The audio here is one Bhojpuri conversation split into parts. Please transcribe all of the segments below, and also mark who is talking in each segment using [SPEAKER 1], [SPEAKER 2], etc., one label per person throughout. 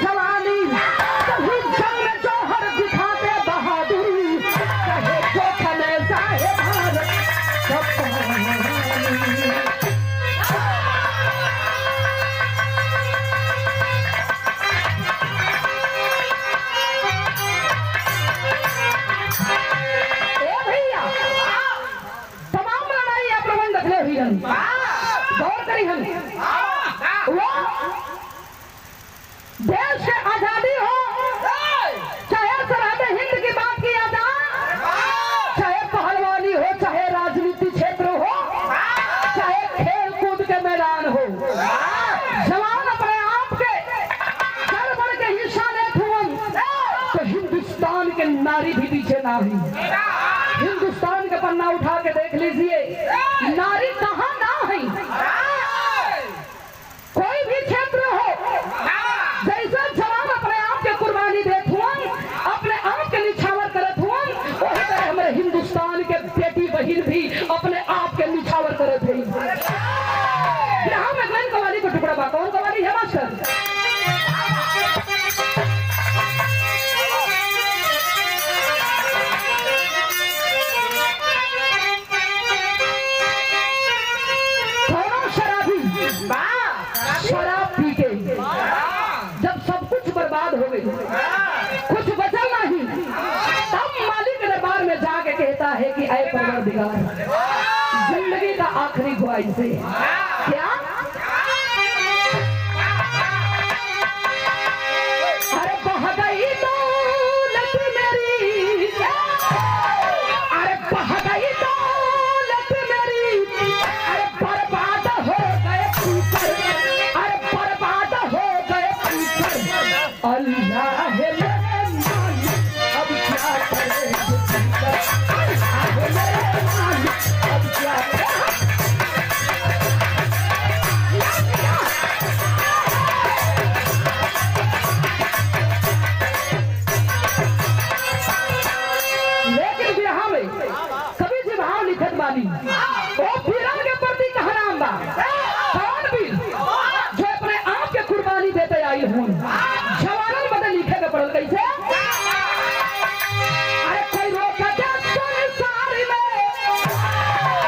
[SPEAKER 1] जवानी कभी जंग में जौहर दिखाते बहादुरी कहे जो खमेसा है भारत का पानी। गौर करी हम वो देश से आजादी हो चाहे सरहद हिंद की बात किया जाए चाहे पहलवानी हो चाहे राजनीति क्षेत्र हो चाहे खेल कूद के मैदान हो जवान अपने आप के चल बढ़ के हिस्सा लेते हुए तो हिंदुस्तान के नारी भी पीछे ना हुई। हिंदुस्तान का पन्ना उठा के देख लीजिए नारी कहाँ ना है। कोई भी क्षेत्र हो जैसा जवान अपने आप के कुर्बानी देते हुए अपने आप के निछावर करते हुए वही तरह हमारे हिंदुस्तान के बेटी बहन भी अपने आप के निछावर करते हैं। यहाँ में गैन कवाली को टुकड़ा बा कौन कवाली है मास्टर? शराब पी के जब सब कुछ बर्बाद हो गई कुछ बचा नहीं तब मालिक दरबार में जाके कहता है कि ऐ परवरदिगार जिंदगी का आखिरी ख्वाहिश से क्या अरे बह गई दौलत मेरी अरे बह गई दौलत मेरी अरे बर्बाद हो गए अल्लाह है मेरे मालिक अब क्या करें अब क्या लेकिन बिरहा में कभी जी भाव लिखत बानी वो वीरन के प्रति कहनाम बा कौन वीर जो अपने आप के कुर्बानी देते आई हूँ पड़ल कैसे अरे कोई रोका क्या संसारी में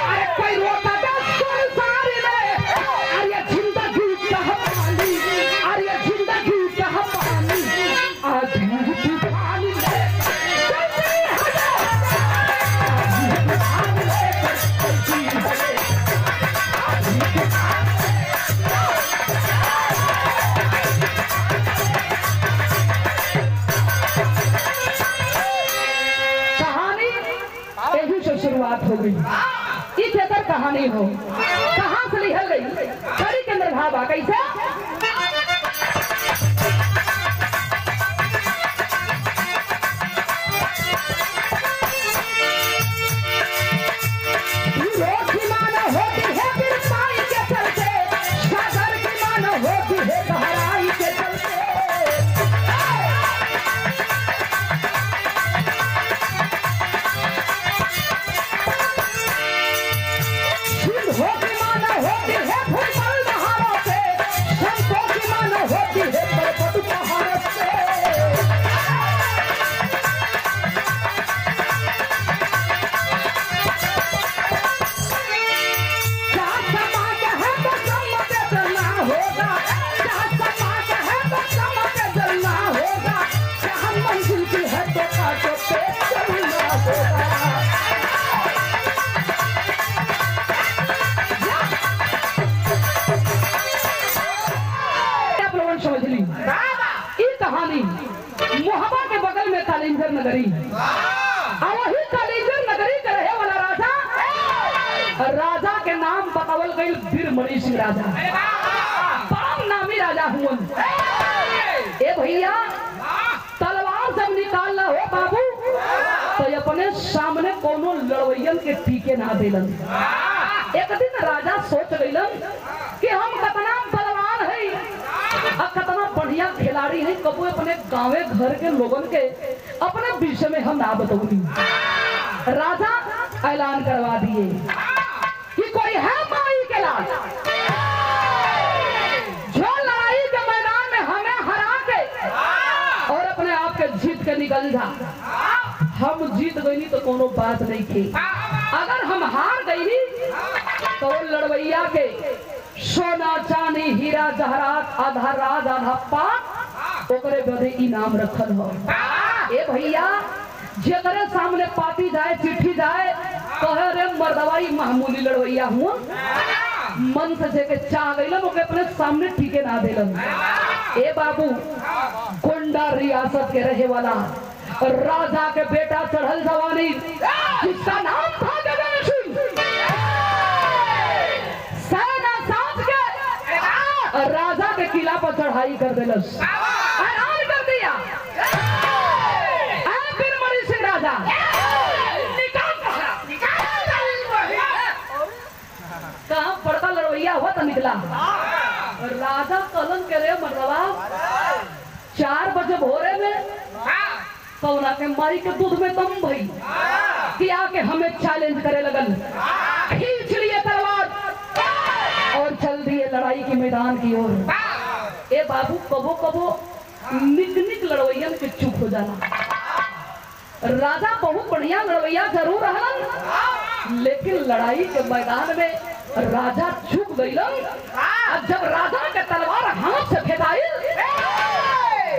[SPEAKER 1] अरे कोई रोका क्या संसारी में अरे जिंदगी का पानी अरे जिंदगी का पानी आधी तूफान शुरुआत हो गई। इस एकर कहानी हो कहां से लिखल गई कड़ी के अंदर भाव आ कैसे लोग की माना होती है फिर पानी के चलते सागर की माना होती है गहराई के चलते मोहब्बत के बगल में कालिंजर नगरी और वही कालिंजर नगरी के रहे वाला राजा के नाम बतावल गई वीरमणि सिंह राजा परम नामी राजा हुआ। ए भैया तलवार जब निकालना हो बाबू तो अपने सामने कोनो लड़वैयन के टीके ना देलन। एक दिन राजा सोच गईलन कि हम कितना बलवान है और कितना बढ़िया खिलाड़ी है कबू अपने गाँव घर के लोगन के अपने विषय में हम ना बतौली। राजा ऐलान करवा दिए कि कोई है माई के लाल जो लड़ाई के मैदान में हमें हरा के समझा हम जीत गई तो कोनो बात नहीं थी, अगर हम हार गई तो लड़वैया के सोना चांदी हीरा जहरात आधा राज आधा पात ओकरे बदे इनाम रखल हो। ए भैया जेकरे सामने पाती जाए चिट्ठी जाए कहे रे मर्दवाई मामूली लड़वैया हुआ मन से जेके चाह गइलन ओके अपने सामने ठीके ना देलन। ए बाबू गोंडा रियासत के रहे वाला राजा के बेटा चढ़ल जवानी जिसका नाम था गगन सिंह, सेना साथ के राजा के किला पर चढ़ाई कर दिलस, ऐलान कर दिया बीरमणि सिंह राजा कहाँ बड़का लड़वैया हुआ तो निकला। राजा कलन के रे मरवा 4 बजे भोरे में कौना के मारी के दूध में दम भई कि आके हमें चैलेंज करे लगन, खींच लिए तलवार और चल दिए लड़ाई के मैदान की ओर। ए बाबू कबो कबो निक निक लड़वैयन के चुप हो जाना। राजा बहुत बढ़िया लड़वैया जरूर रहलन, लेकिन लड़ाई के मैदान में राजा चुप गइलन। जब राजा के तलवार हाथ से फेंकाई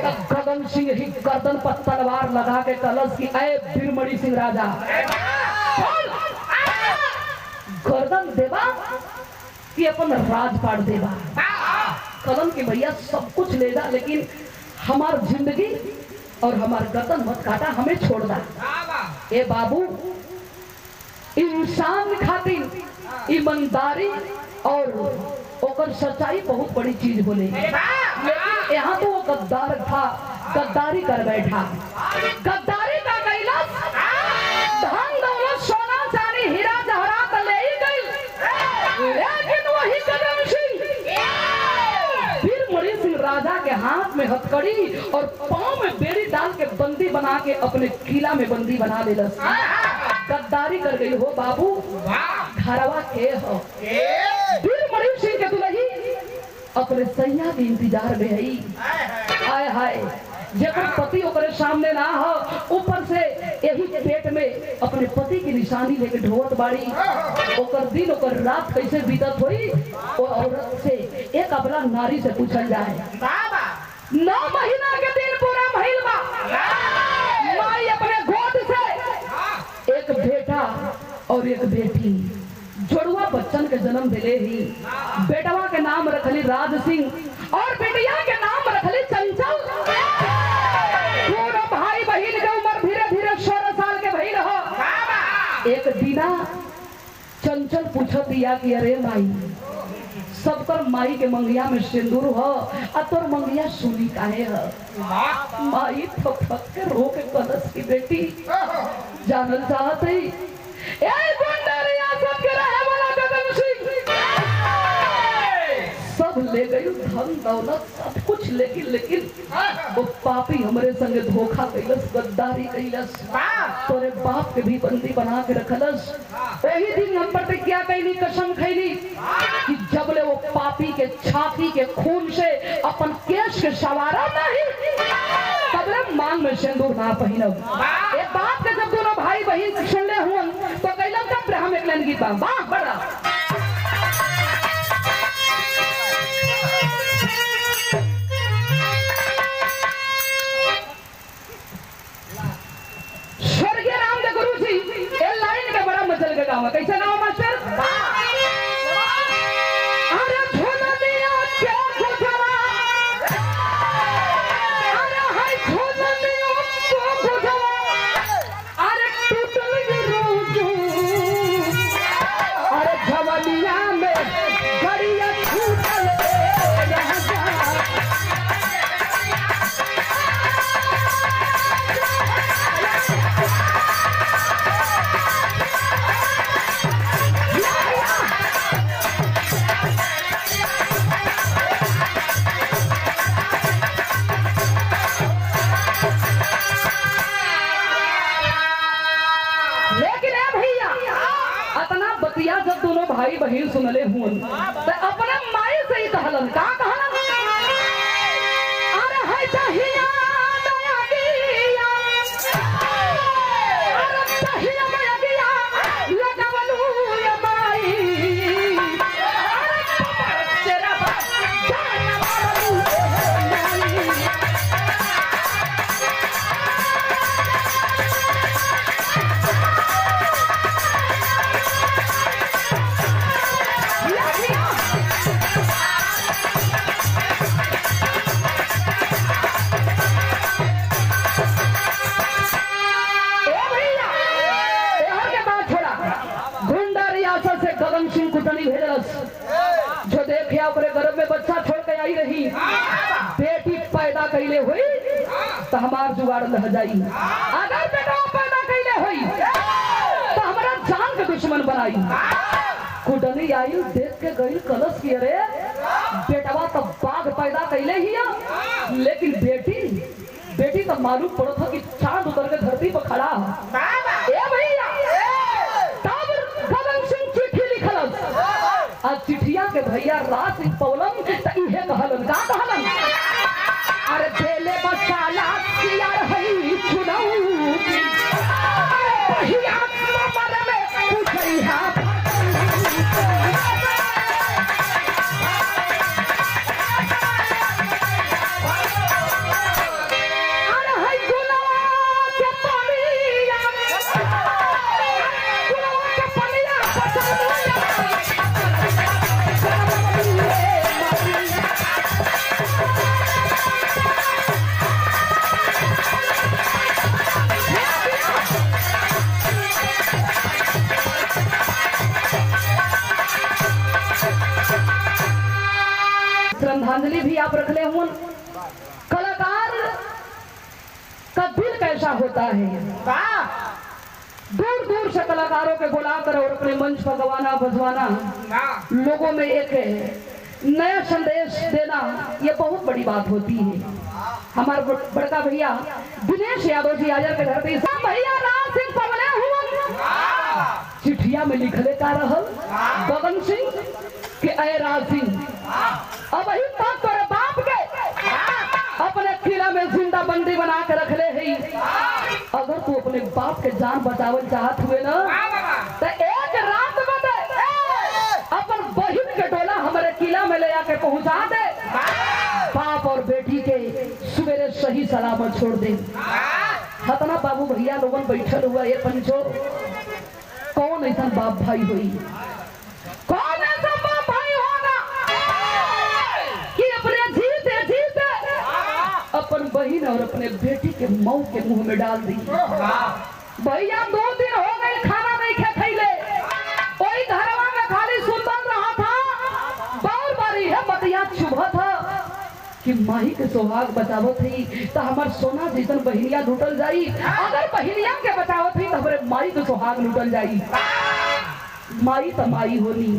[SPEAKER 1] तब गगन सिंह ही गर्दन पर तलवार लगा के कलश की ऐ बीरमणि सिंह राजा गर्दन देवा कि अपन राजपाट देवा। कलम के भैया सब कुछ ले जा लेकिन हमार जिंदगी और हमार गर्दन मत काटा, हमें छोड़ दा। ए बाबू इंसान खातिर ईमानदारी और ओकर सच्चाई बहुत बड़ी चीज बोले, लेकिन यहाँ तो वो गद्दार था, गद्दारी कर बैठा। गद्दारी का कैलाश धन दौलत सोना चांदी हीरा जवाहरात ले ही गई, लेकिन वही गगन सिंह बीरमणि सिंह राजा के हाथ में हथकड़ी और पांव में बेड़ी डाल के बंदी बना के अपने किला में बंदी बना ले। गद्दारी कर गई हो बाबू, घरवा के हो। बीरमणि सिंह के दुल्ही अपने सैया के इंतजार में है। हाय हाय जेकर पति ओकरे सामने ना हो, ऊपर से यही पेट में अपने पति की निशानी लेके ढोवत बाड़ी। ओकर दिन ओकर रात कैसे बीतत होई और औरत से एक अबला नारी से पूछल जाए। 9 महीना के दिन पूरा भइल बा, माई अपने गोद से एक बेटा और एक बेटी जोड़ुआ बच्चन के जन्म दिले ही। बेटवा के नाम रखली राज सिंह और बेटिया के नाम रखली चंचल। दोनों भाई बहन के उम्र धीरे धीरे 16 साल के भइल हो। एक दिना चंचल पूछत दिया कि अरे माई सबकर माई के मंगिया में सिंदूर हो और तोर मंगिया सुनी काहे हो। माई थक थक के रो के कलश की बेटी जानल चाहत है ए गोंडा रियासत के रहे वाला गगन सिंह सब ले गई धन दौलत सब कुछ, लेकिन वो पापी हमरे संगे धोखा कैलस, गद्दारी कैलस, तोरे बाप के भी बंदी बना के रखलस। वही दिन हम प्रतिज्ञा कैली, कसम खैली कि जबले वो पापी के छाती के खून से अपन केश के सवारा नहीं तबले मांग में सिंदूर ना पहिनब। एक बात के जब दोनों भाई बहन सुनले हुन तो कैलन का हम एक लाइन गीत वाह बड़ा स्वर्गीय रामदेव गुरु जी ए लाइन के बड़ा मचल के गाँव कैसे गाँव मास्टर भाई बहन सुनले हुन तो अपने माई से ही कहलन का कहलन अरे है चाहिया दया दिया ही बेटी पैदा कैले हुई तो हमार जुगाड़ लह जाई, अगर बेटा पैदा कैले हुई तो हमारा जान के दुश्मन बनाई। कुडनी आई देख के गई कलश की, अरे बेटवा तो बाघ पैदा कैले ही, लेकिन बेटी तो मालूम पड़ो था कि चांद उतर के धरती पर खड़ा है। ए भैया तब गगन सिंह चिट्ठी लिखल, और चिट्ठिया के भैया राज सिंह पौलम त इहे कहलन, का कहलन, अरे बेले बसाला सियार हई चुनौती, भैया मर में पूछई हा श्रद्धांजलि भी आप रख ले हूं। कलाकार का दिल कैसा होता है, दूर दूर से कलाकारों के बुलाकर और अपने मंच पर गवाना बजवाना, लोगों में एक नया संदेश देना, ये बहुत बड़ी बात होती है। हमारे बड़का भैया दिनेश यादव जी आजर के घर पे भैया राज सिंह पवले हुआ चिट्ठिया में लिखले का रहल गगन सिंह के अय राज सिंह, अब ही तक तोरे बाप के अपने किला में जिंदा बंदी बना के रख ले है। अगर तू अपने बाप के जान बचावल चाहत हुए ना तो एक रात में अपन बहिन के डोला हमारे किला में ले आके पहुंचा दे, बाप और बेटी के सवेरे सही सलामत छोड़ दे। हतना बाबू भैया लोगन बैठल हुआ ये पंचो, कौन ऐसा बाप भाई हुई, कौन ऐसा बाप भाई होगा कि अपने जीते अपन बहन और अपने बेटी के मऊ के मुंह में डाल दी। भैया 2 दिन हो गए खाना नहीं खैले, कोई घरवा में खाली सुतल रहा था, बार बारी है बतिया चुभा था कि माही के सुहाग बचावत थी तो हमार सोना जैसन बहिनिया लूटल जाई, अगर बहिनिया के बचावत थी तो हमारे माई के सुहाग लूटल जाई। माई तो माई होनी,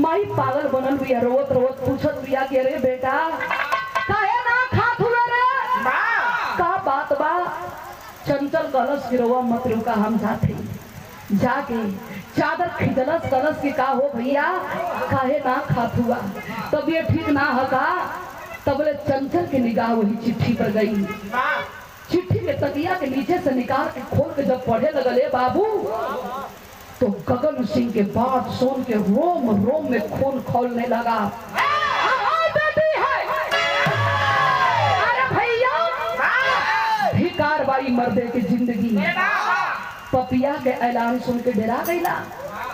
[SPEAKER 1] माई पागल बनल बिया, रोवत रोवत पूछत बिया कि अरे बेटा काहे ना खात हुए रे, का बात बा। चंचल कलश गिरवा मत रुका, हम जाते जाके चादर खिदलस कलश की, का हो भैया काहे ना खात हुआ, तब ये ठीक ना हका। तबले चंचल की निगाह वही चिट्ठी पर गई, चिट्ठी के तकिया के नीचे से निकाल के खोल के जब पढ़े लगले बाबू, तो गगन सिंह के बात सुन के रोम रोम में खून खौलने लगा। अरे भैया धिकार बाई मर्दे की जिंदगी, पपिया के ऐलान सुन के डरा गईला,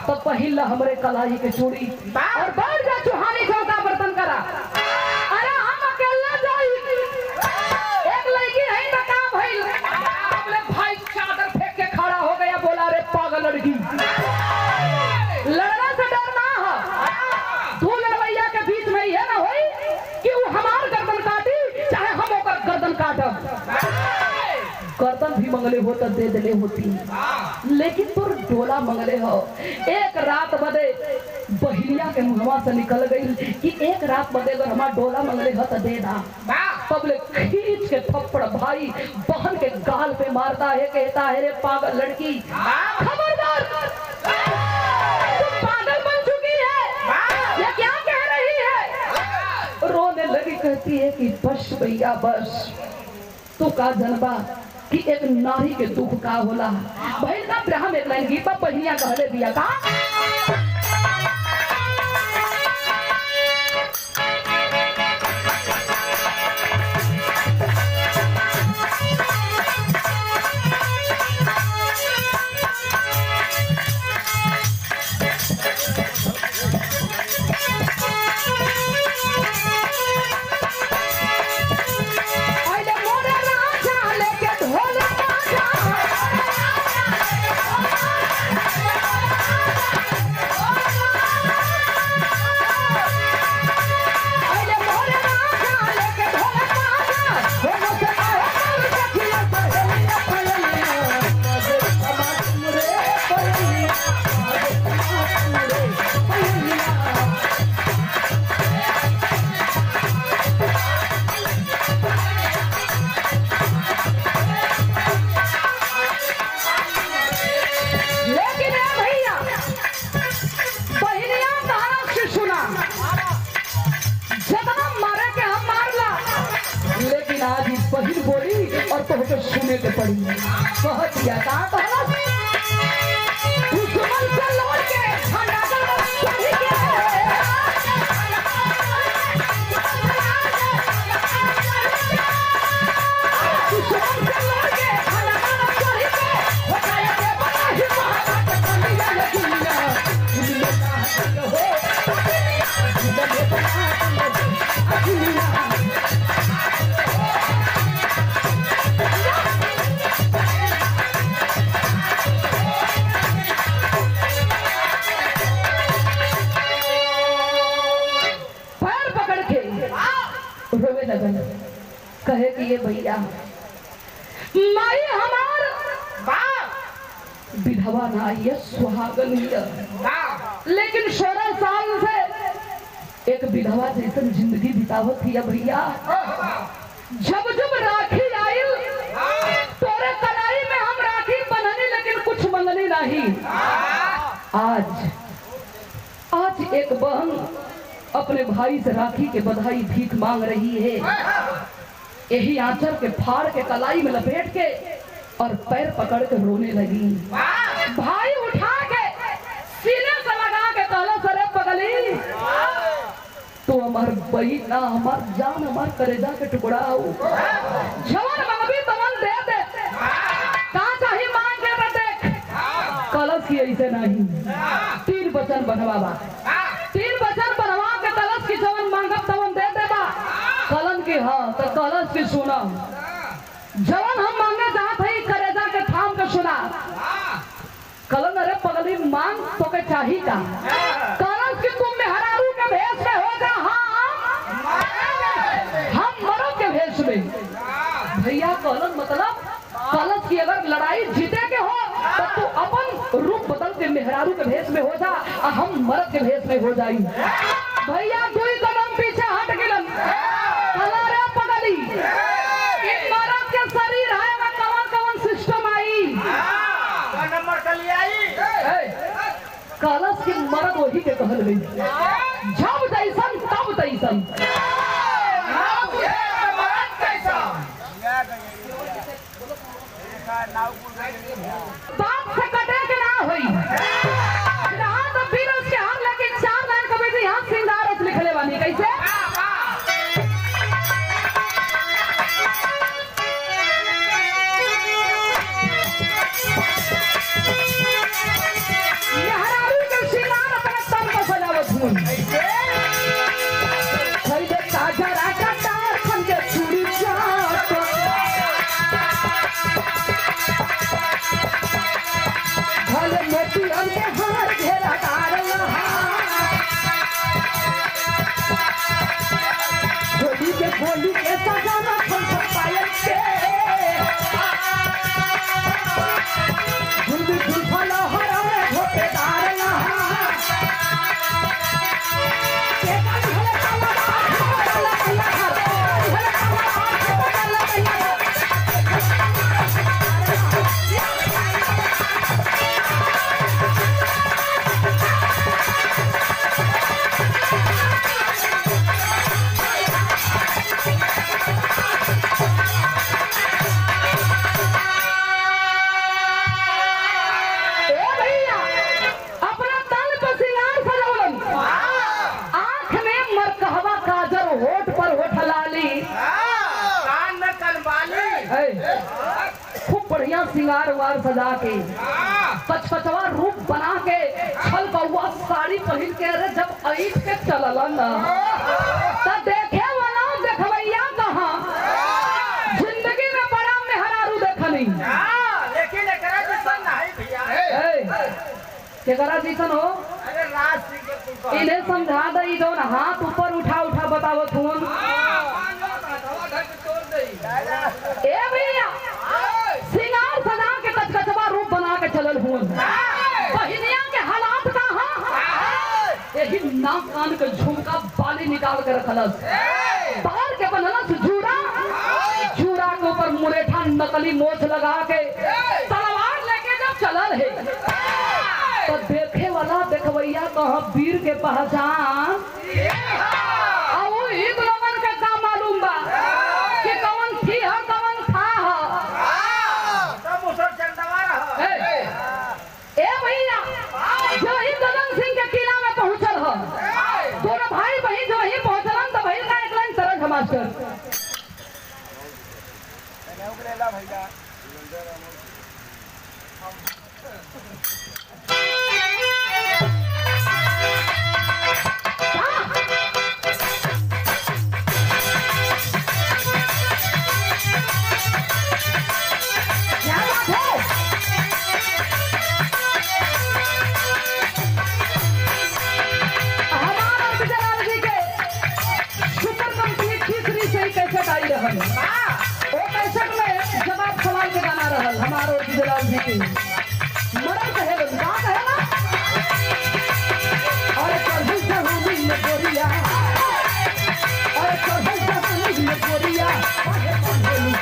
[SPEAKER 1] तब पहिला हमरे कलाई के चूड़ी और बैठ जा चुहानी चौका बर्तन करा। अरे हम अकेला जाई, एक लड़की है ना काम है, अपने भाई चादर फेंक के खड़ा हो गया, बोला रे पागल लड़की, लड़ने से डरना है, तू लड़वैया के बीच में ये ना होई कि वो हमार गर्दन काटी चाहे हम ओकर गर्दन काटब। गर्दन भी मंगले हो तो दे दिले होती, लेकिन तुर डोला मंगले हो। एक रात बदे बहिनिया के मुहवा से निकल गई कि एक रात बदे अगर हमारा डोला मंगले हो तो दे दा, तबले खींच के थप्पड़ भाई बहन के गाल पे मारता है, कहता है रे पागल लड़की, खबरदार तुम पागल बन चुकी है, ये क्या कह रही है। रोने लगी, कहती है कि बस भैया बस, तू का जनबा कि एक नारी के दुख का होला। बहन का ब्रह्म एक लाइन गीत बहिनिया कहले दिया का, आज इस बहिन बोली और तो होकर सुने के पड़ी कह दिया का दुश्मन से लौट के कहे कि ये भैया माई हमार विधवा ना ये सुहागन लेकिन 16 साल से एक विधवा जैसन जिंदगी बितावत थी भैया। जब जब राखी आयल तोरे कलाई में हम राखी बंधनी लेकिन कुछ मंगनी नहीं। आज एक बहन अपने भाई से राखी के बधाई भीख मांग रही है। यही आंचल के फाड़ के कलाई में लपेट के और पैर पकड़ के रोने लगी। भाई उठा के सीने से लगा के कहला सरे पगली तो हमार बहन ना हमार जान हमार कलेजा के टुकड़ा हो जवन मंगबी तवन दे दे का चाही मांग के देख। कलश की ऐसे नहीं 3 वचन बनवावा 3 वचन बनवा के कलश की जवन मांगब तवन दे देबा। कलन की हाँ तो कलश की सुना जवन हम मांगे जात है कलेजा के थाम के सुना। कलन अरे पगली मांग तो के चाही का कलश की तुम मेहरारू के भेष में हो जा। हम मर्द के भेष में भैया कलन मतलब कलश की अगर लड़ाई जीते के हो तो तू अपन रूप बदल के मेहरारू के भेष में हो जा और हम मर्द के भेष में हो जाई। भैया 2 कदम पीछे हट गिलन रे पगली मर्द के शरीर है कवन सिस्टम आई नंबर चली आई कलश के मर्द वही के कहल गई जब जैसन तब तैसन बाप से कटे के ना होई जहां तो फिर उसके हाथ लगे 4 लाइन कविता यहां सिंगार रस लिखले बानी कैसे यहरारू के सिंगार अपने तन को सजावत हूं खरीदे ताजा राजा तार खंडे चूड़ी चाट भले मोती अंके हार घेरा डारला होली के बोली के सजाना खन पायल के झुंड झुलफला हरा में होते डारला के काली हले काला खूब बढ़िया सिंगार वार सजा के पचपचवा रूप बना के छल कौआ साड़ी पहन के अरे जब ऐठ के चलल न तब देखे वाला देखवैया कहाँ जिंदगी में बड़ा मेहरारू देखनी लेकिन एकरा जैसन नहीं भैया केकरा जैसन हो अरे राज सिंह के इन्हें समझा दई जौन हाथ ऊपर उठा उठा बतावत हुन ए भैया सिंगार सजा के कचकचवा रूप बना के चलल हुन बहिनिया के हालात कहां यही नाक कान के झुमका बाली निकाल के रखलस बाल के बनलस जूड़ा जूड़ा के ऊपर मुरेठा नकली मोछ लगा के तलवार लेके जब चलल है तो देखे वाला देखवैया कहां वीर के पहचान अब एक लोगन के का मालूम बा कि कौन जवाब सवाल के गाना रहल हमारो जिलाल जी के मरल कहे का कहेला अरे कभी जहानी में गोरिया अरे कभी जहानी में गोरिया काहे बांधेलू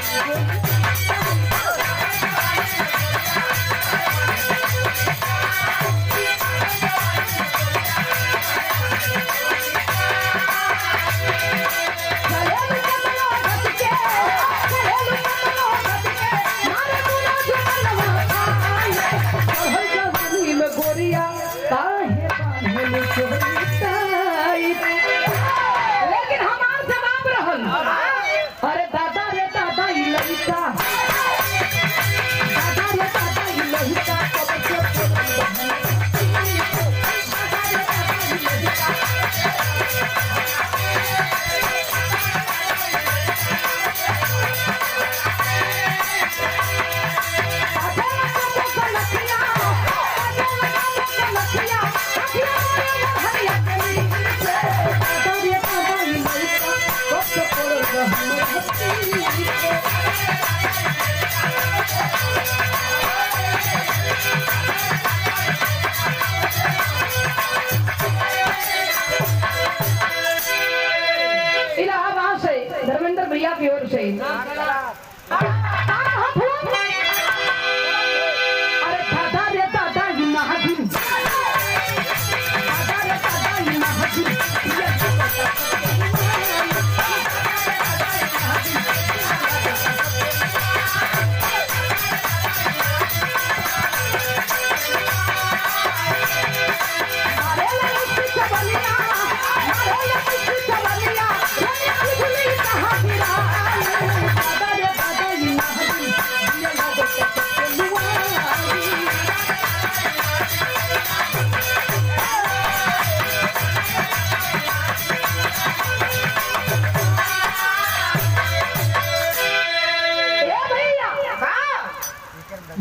[SPEAKER 1] लेकिन हमार जवाब रहल अरे दादा रे दादा ई लइका दादा रे दादा ई लइका कब से इलाहाबाद से धर्मेंद्र भैया की ओर से अरे दादा रे दादा ई महाजन दादा रे दादा ई महाजन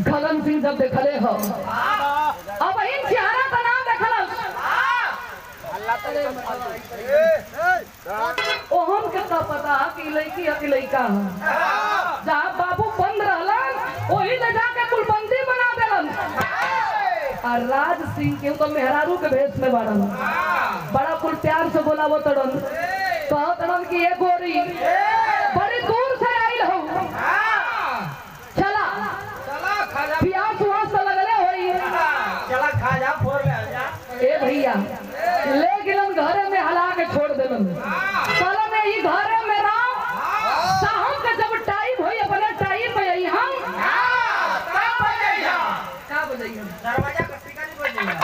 [SPEAKER 1] गगन सिंह जब देखले हो अब इन चेहरा का नाम देखल ओहम के तो पता कि लड़की है कि लड़का है जहाँ बाबू बंद रहलन वही ले जाके कुलबंदी बना देलन और राज सिंह के तो मेहरारू के भेष में बाड़न बड़ा कुल प्यार से बोलावो तड़न कहो तड़न कि ये गोरी बड़ी दूर से आइल हो प्यास वास लगले होई
[SPEAKER 2] चला खा जा फोड़ ले जा
[SPEAKER 1] ए भैया ले गिलन घरे में हला के छोड़ देलन चलो में ई घरे में रहो साहब के जब टाइम होई अपने टाइम पे आई हम का बजैया
[SPEAKER 2] दरवाजा कट्टी का नहीं बजेगा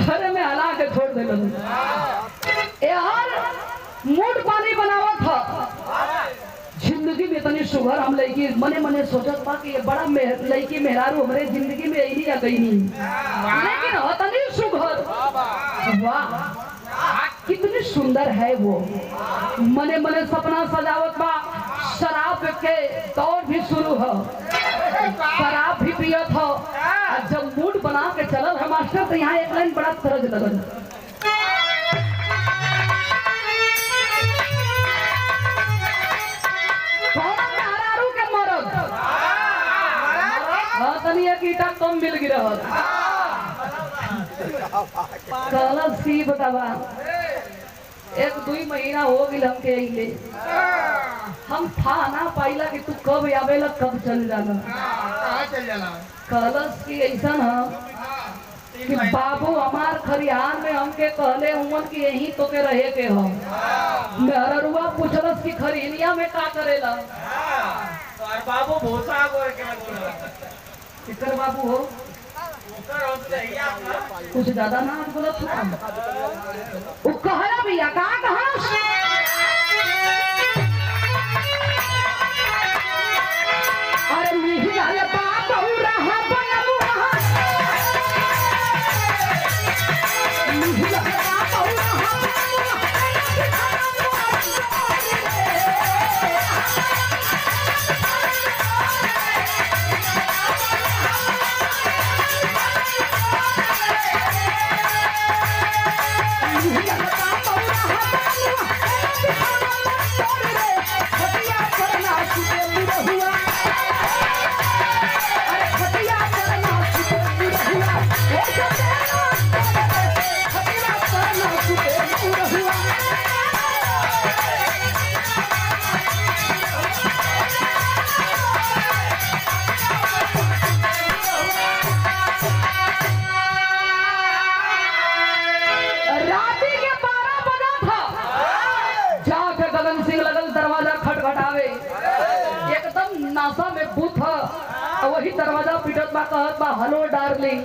[SPEAKER 1] घरे में हला के छोड़ देलन यार मूड पानी बनावत था जिंदगी में इतनी शुगर हम लड़की मने मने सोचत बा कि ये बड़ा लड़की मेहरारू हमारे जिंदगी में यही आ गई नहीं लेकिन इतनी शुगर वाह कितनी सुंदर है वो मने मने सपना सजावत बा शराब के दौर भी शुरू हो शराब भी पियत हो और जब मूड बना के चलल है मास्टर तो यहाँ एक लाइन बड़ा तरज लगल कीटा कम मिल गिरा कहला सी बतावा एक दुई महीना हो गई हमके अइले हम था ना पाइला कि तू कब आवेला कब चल जाला
[SPEAKER 2] कहां चल जाला
[SPEAKER 1] कहलस कि ऐसा है कि बाबू हमार खरिहान में हमके कहले उमन की यही तो के रहे के हो मेहररुआ पूछलस कि खरिहनिया में का करेला
[SPEAKER 2] और बाबू भूसा गोर के बोला
[SPEAKER 1] किकर बाबू हो कुछ ज्यादा ना बोला वो कहला भैया का कहा और वही दरवाजा पिटत बा कहत बा हेलो डार्लिंग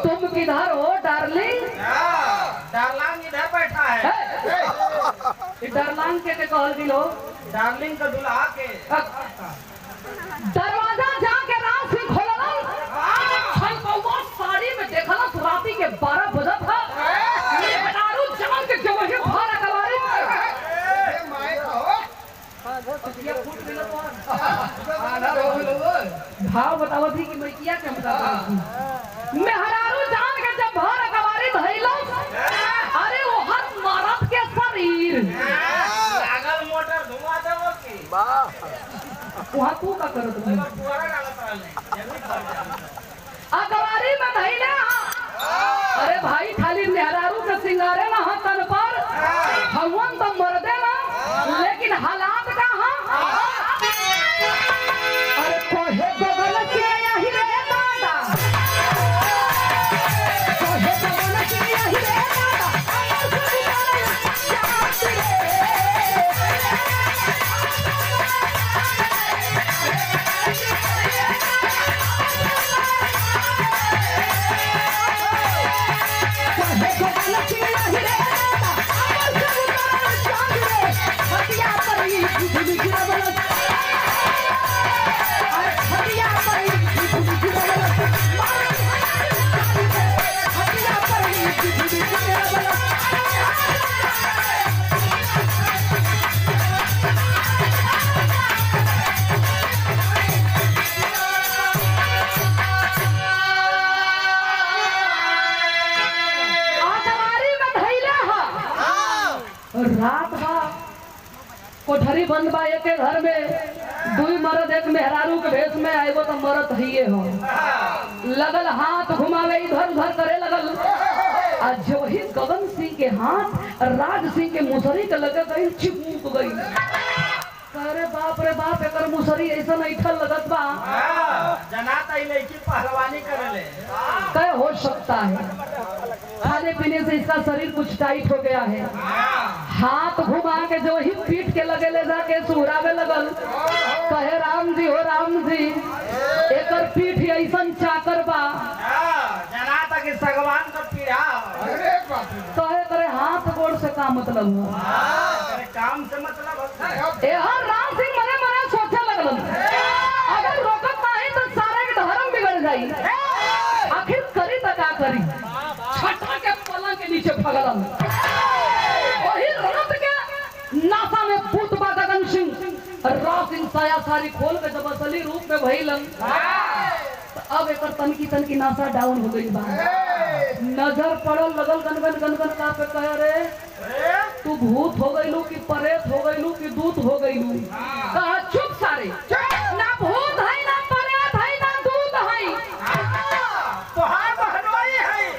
[SPEAKER 1] तुम किधर हो डार्लिंग
[SPEAKER 2] डार्लिंग इधर बैठा है
[SPEAKER 1] डार्लिंग के कहल दिलो
[SPEAKER 2] डार्लिंग का दुल्हा के
[SPEAKER 1] दरवाजा जाके रात से खोलल छल बउआ साड़ी में देखला राती के 12 बजत था ये बनारू जान के जो वही भारा कवारी ये फूट मिलत भाव बताओ थी कि मैं किया क्या मतलब मैं हरारू जान के जब भारा कवारी धइलो अरे वो हर मरद के शरीर
[SPEAKER 2] अगर मोटर धुआ देबो की
[SPEAKER 1] वहां तू का करत है
[SPEAKER 2] पुआरा डालत रहले जल्दी कर जा
[SPEAKER 1] अकवारी में धइले अरे भाई खाली मेहरारू के सिंगारे ना हाथ तन पर भगवान तो मर्दे ना लेकिन हालात का अरे कोहे बगल के यही रे दादा कोहे बगल के यही रे रात बा कोठरी बंद बा एक घर में दुई मर्द एक मेहरारू के भेष में आएगो तो मरत हिये हो लगल हाथ घुमावे इधर उधर करे लगल और जो ही गगन सिंह के हाथ राज सिंह के मुसरी के लगे गई चिपक गई अरे बाप रे बाप एकर मुसरी ऐसा नहीं ठल लगत बा
[SPEAKER 2] जनाता ही लड़की पहलवानी करले
[SPEAKER 1] क्या हो सकता है खाने पीने से इसका शरीर कुछ टाइट हो गया है हाथ घुमा के जो ही पीठ के लगे ले जाके सुहरावे लगल कहे राम जी हो राम जी एकर पीठ ऐसन चाकर बा
[SPEAKER 2] जनाता के सगवान का पीढ़ा
[SPEAKER 1] कहे करे हाथ गोड़ से का मतलब हो
[SPEAKER 2] काम से मतलब
[SPEAKER 1] यहाँ राम सिंह मने मने सोचे लगल अगर रोकत नहीं तो सारे के धर्म बिगड़ जाई आखिर करी तो क्या करी छठा के पलंग के नीचे फगलन वही रात के नासा में भूत बा गगन सिंह राज सिंह साया सारी खोल के जब असली रूप में भइलन तो अब एकर तनकी नासा डाउन हो गई बा नजर पड़ल लगल गनगन का पे कह रे तू भूत हो गईलू कि परेत हो गईलू कि दूत हो गईलू कहा चुप सारे ना भूत है ना परेत है ना दूत है
[SPEAKER 2] तोहार बहनोई है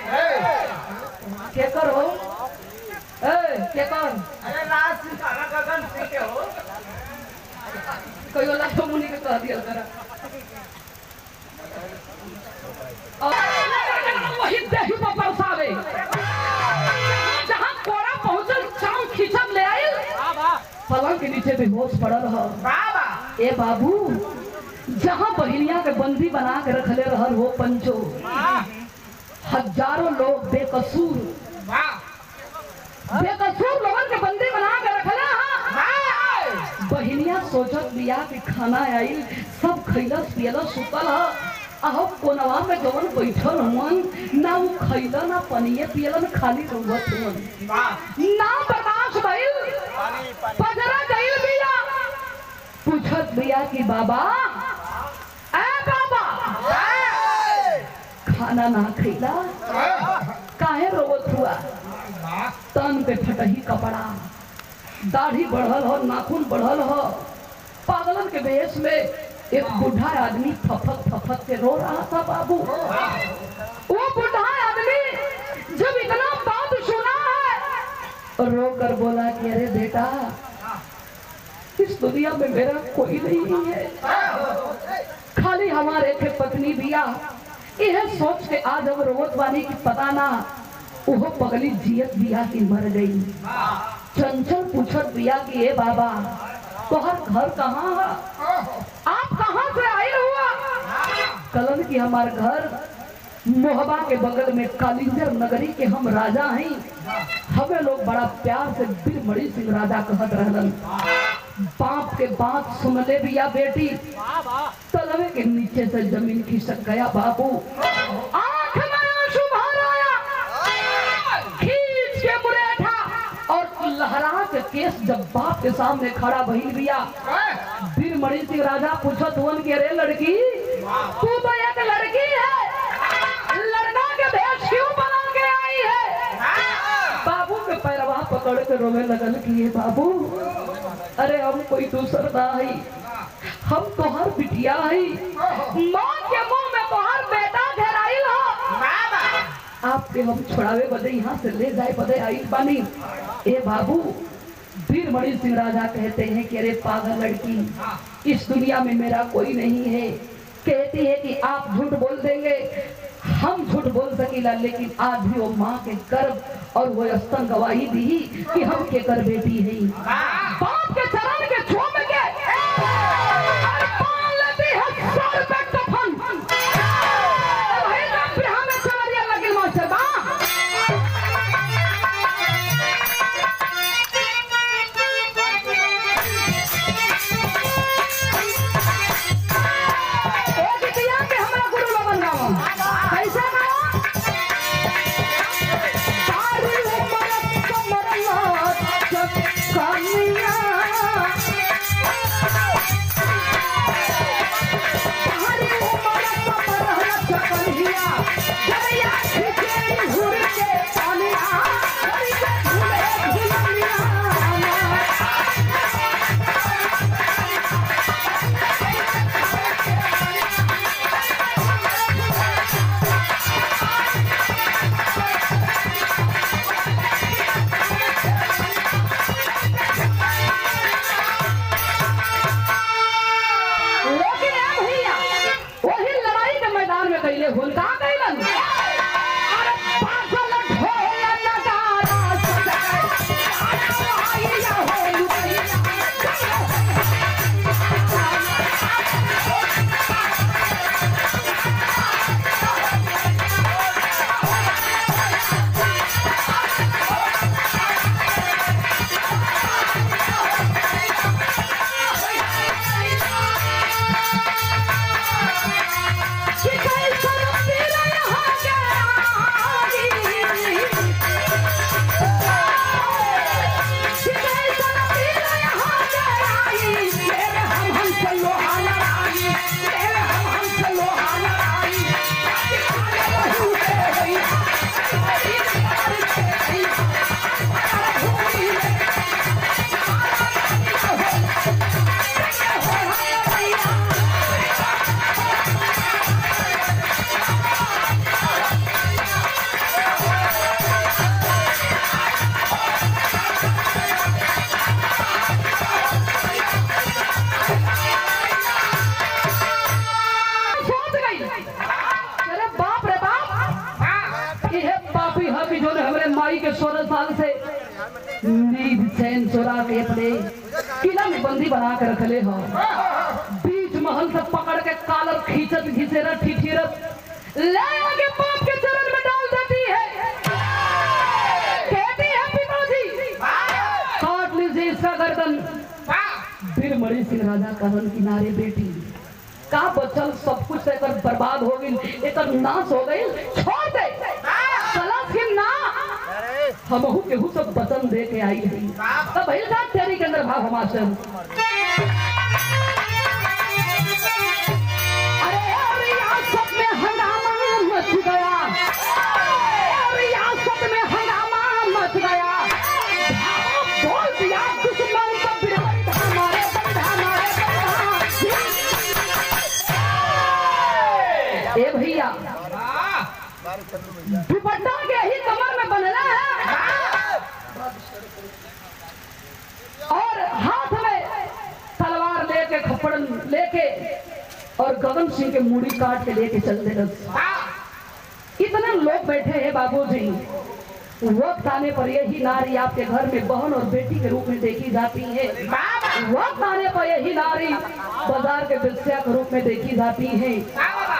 [SPEAKER 1] के कर हो के कर
[SPEAKER 2] अरे राज सिंह का गगन सिंह के हो
[SPEAKER 1] कोई वाला तो मुनि के कह दिया जरा वही देही पर परसावे जहां कोड़ा पहुंचल चाम खिचम ले आई पलंग के नीचे बेहोश पड़ल ह
[SPEAKER 2] बाबा
[SPEAKER 1] ए बाबू जहां बहिनिया के बंदी बना के रखले रहल हो पंचो हजारों लोग बेकसूर लोगन के बंदी बना के रखले हां बहिनिया सोचत बिया कि खाना आई सब खइलस पियलस सुतल ह आहो कोनवा में जवन बैठल हुन ना वो खइला ना पनिए पियलन खाली रोवत हुन ना बर्दाश्त भइल पजरा गइल बिया पूछत बिया कि बाबा ए बाबा खाना ना खइला काहे रोवत हुआ तन पे फटही कपड़ा दाढ़ी बढ़ल हो नाखून बढ़ल हो पागलन के भेष में एक बुढ़ा आदमी फफक के रो रहा था बाबू वो बुढ़ा आदमी जब इतना बात सुना है रो कर बोला कि अरे बेटा इस दुनिया में मेरा कोई नहीं है खाली हमारे के पत्नी बिया यह सोच के आज अब रोवत वाली की पता ना वो पगली जियत बिया की मर गई चंचल पूछत बिया कि ए बाबा तोहर घर कहाँ है आप कहाँ से आए हुआ कि हमारे घर मोहबा के बगल में कालिंजर नगरी के हम राजा हैं। हमें लोग बड़ा प्यार से बिरमणि सिंह राजा कहत रहलन। बाप के बात सुन ले बिया बेटी, तलवे के नीचे से जमीन खिसक गया बाबू। आंख में आंसू भर आया, खींच के मुरेठा और लहरा के केस जब बाप के सामने खड़ा भइल बिया। बिरमणि सिंह राजा पूछत हुन के रे लड़की, तू तो एक लड़की है, लड़का के भेष क्यों बना के आई है? बाबू के पैरवा पकड़ के रोवे लगल कि ये बाबू, अरे हम कोई दूसर ना है, हम तोहर बिटिया है, माँ के मुंह में तोहर बेटा घेराइल हो, आपके हम छुड़ावे बदे यहाँ से ले जाए बदे आई बानी। ए बाबू, बिरमणि सिंह राजा कहते हैं कि अरे पागल लड़की, इस दुनिया में मेरा कोई नहीं है। कहती है कि आप झूठ बोल देंगे, हम झूठ बोल सकीला, लेकिन आज भी वो माँ के गर्भ और वो स्तन गवाही दी कि हम के कर बेटी है। बाप के चरण के छूम के और पाल लेती है सर पे कफन। भाई ना बिरहा में चवरिया लगी मास्टर बा। एक दिया के हमरा गुरु लोगन गावा कैसे गावा? सारी उम्र कमरला चक्कनिया, सारी उम्र कमरला चक्कनिया, जरिया खिचड़ी घुर के पानिया, घुर के घुले घुलनिया। लेकिन ए भैया, वही लड़ाई के मैदान में कैले हुन का कैलन? अरे पागल ढोल नगारा सजाए, आइया हो लुटैया। कि कैसन पीरा यहाँ के आगी, कि कैसन पीरा यहाँ के आई, तेरे हम से लोहा लड़ाई, तेरे हम से लोहा लड़ाई। कि खाने बहू के भैया, बड़ी प्यार के भैया, अरे भूमि में सोच गई, अरे बाप रे बाप, ये पापी हबी जो हमरे माई के 16 साल से नींद चैन चुरा के अपने किला में बंदी बना कर रखले हो। बीच महल से पकड़ के कालर खींचत घिसेरत ठिठिरत ले आके बाप के चरण में डाल देती है। कहती है पिताजी काट लीजिए इसका गर्दन। बिरमणि सिंह राजा कहन किनारे बेटी, का बचल सब कुछ एकर बर्बाद हो गई, एकर नाश हो गई, छोड़ दे चलत के ना। हमहू केहू सब वचन दे के आई है, तब भइल का तेरी के अंदर भाव हमारे। अरे रियासत में हंगामा मच गया, रियासत में हंगामा मच गया, बोल दिया दुश्मन को बिरमणि हमारे हमारे। ए भैया, दुपट्टा के ही कमर में बंधना है और हाथ में तलवार लेके खप्पड़ लेके और गगन सिंह के मूड़ी काट के लेके चल दे। इतने लोग बैठे हैं बाबूजी। वक्त आने पर यही नारी आपके घर में बहन और बेटी के रूप में देखी जाती है। वक्त आने पर यही नारी बाजार के वेश्या के रूप में देखी जाती है।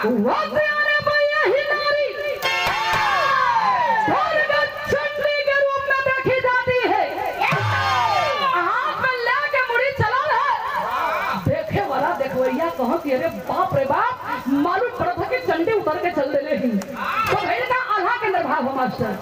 [SPEAKER 1] वो प्यारे भैया ही नारी चंडी के रूप में देखी जाती है, हाथ में लेके मुड़ी चला है। देखे वाला देखवैया कहो कि अरे बाप रे बाप, मालूम पड़ा था कि चंडी उतर के चल रहे ही। तो भैया का आल्हा के अंदर भाव हो मास्टर।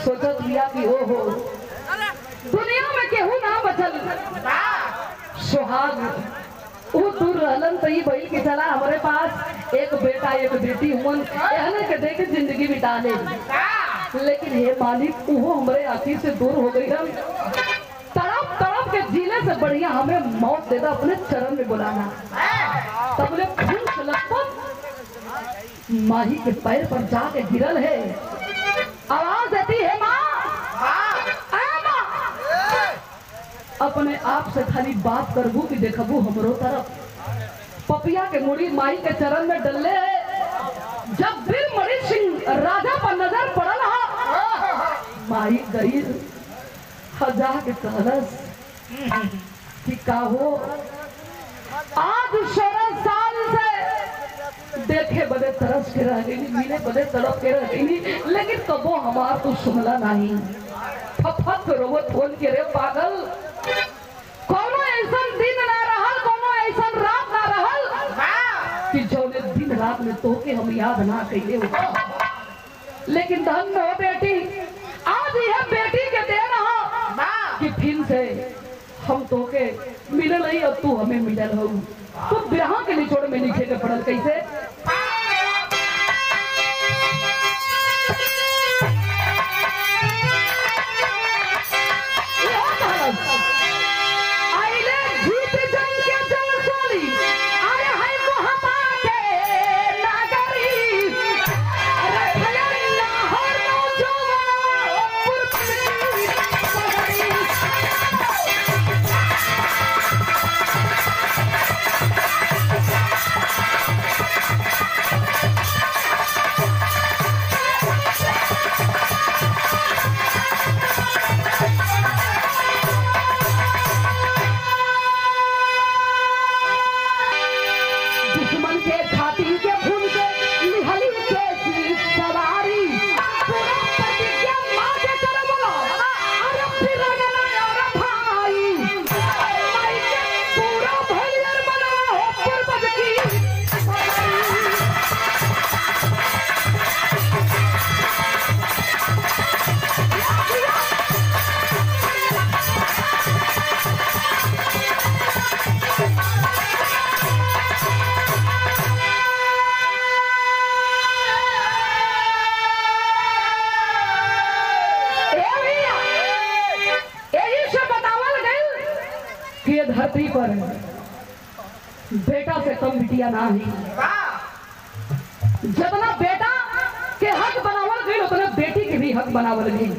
[SPEAKER 1] सोचत लिया कि ओ हो दुनिया में केहू ना बचल सुहाग वो दूर रहलन तो ये बैल के चला हमारे पास एक बेटा एक बेटी हुन एहने के देख जिंदगी बिता ले। लेकिन हे मालिक वो हमारे आँखी से दूर हो गई। हम तड़प तड़प के जीने से बढ़िया हमें मौत देता अपने चरण में बुलाना। तब ले फूल लपट माही के पैर पर जाके गिरल है, आवाज देती है माँ अपने आप से खाली बात करबू कि देखबू हमरो तरफ। पपिया के मुड़ी माई के चरण में डले है। जब वीरमणि सिंह राजा पर नजर पड़ल माई गई हजा के कहलस कि काहो आज 16 साल से देखे बदे तरस के रह गई, मिले बदे तड़प के रह गई, लेकिन कबो हमार तो सुनला नहीं। फफत रोवत होन के रे पागल, कोनो ऐसा दिन ना रहल, कोनो ऐसा रात ना रहल कि जौने दिन रात में तोके हम याद ना कइले हो। लेकिन धन हो बेटी, आज यह बेटी के देन हो कि फिर से हम तोके मिलल नहीं और तू हमें मिलल हो। तू ब्याह के निचोड़ में लिखे के पड़ल कैसे? धरती पर बेटा से कम बिटिया ना ही। जितना बेटा के हक बनावल गई उतने बेटी के भी हक बनावल गई।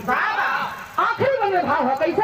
[SPEAKER 1] आखिरी मन में भाव है कैसे